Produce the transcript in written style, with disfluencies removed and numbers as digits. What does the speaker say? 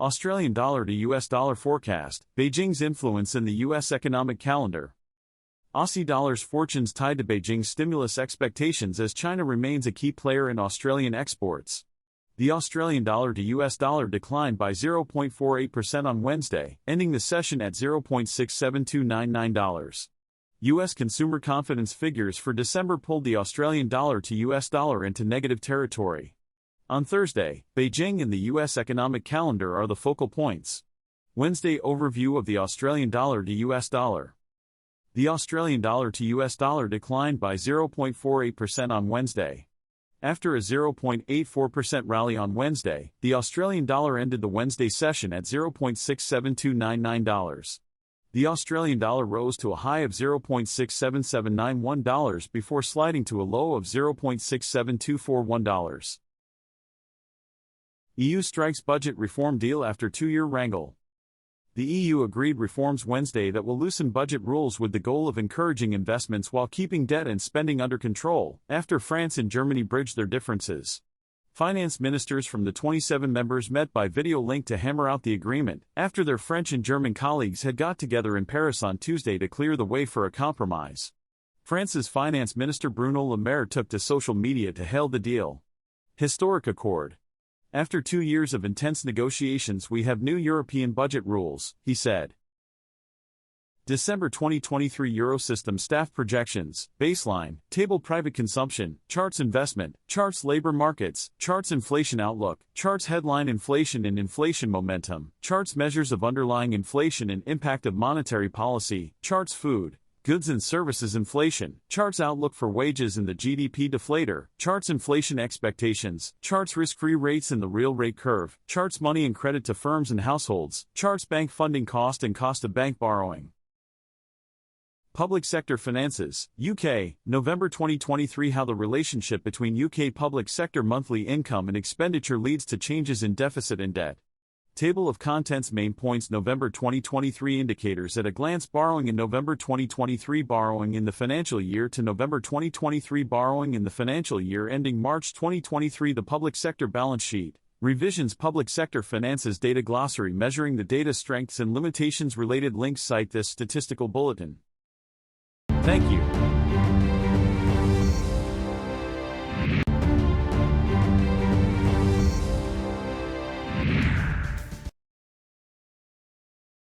Australian dollar to US dollar forecast, Beijing's influence in the US economic calendar. Aussie dollar's fortunes tied to Beijing's stimulus expectations as China remains a key player in Australian exports. The Australian dollar to US dollar declined by 0.48% on Wednesday, ending the session at $0.67299. U.S. consumer confidence figures for December pulled the Australian dollar to US dollar into negative territory. On Thursday, Beijing and the U.S. economic calendar are the focal points. Wednesday overview of the Australian dollar to US dollar. The Australian dollar to US dollar declined by 0.48% on Wednesday. After a 0.84% rally on Wednesday, the Australian dollar ended the Wednesday session at $0.67299. The Australian dollar rose to a high of $0.67791 before sliding to a low of $0.67241. EU strikes budget reform deal after two-year wrangle. The EU agreed reforms Wednesday that will loosen budget rules with the goal of encouraging investments while keeping debt and spending under control, after France and Germany bridged their differences. Finance ministers from the 27 members met by video link to hammer out the agreement, after their French and German colleagues had got together in Paris on Tuesday to clear the way for a compromise. France's finance minister Bruno Le Maire took to social media to hail the deal. Historic accord. After 2 years of intense negotiations, we have new European budget rules, he said. December 2023 Eurosystem staff projections, baseline, table private consumption, charts investment, charts labor markets, charts inflation outlook, charts headline inflation and inflation momentum, charts measures of underlying inflation and impact of monetary policy, charts food, goods and services inflation, charts outlook for wages and the GDP deflator, charts inflation expectations, charts risk-free rates and the real rate curve, charts money and credit to firms and households, charts bank funding cost and cost of bank borrowing. Public sector finances, UK, November 2023 How the relationship between UK public sector monthly income and expenditure leads to changes in deficit and debt. Table of contents main points November 2023 indicators at a glance borrowing in November 2023 borrowing in the financial year to November 2023 borrowing in the financial year ending March 2023 The public sector balance sheet, revisions Public sector finances data glossary measuring the data strengths and limitations related links cite this statistical bulletin. Thank you.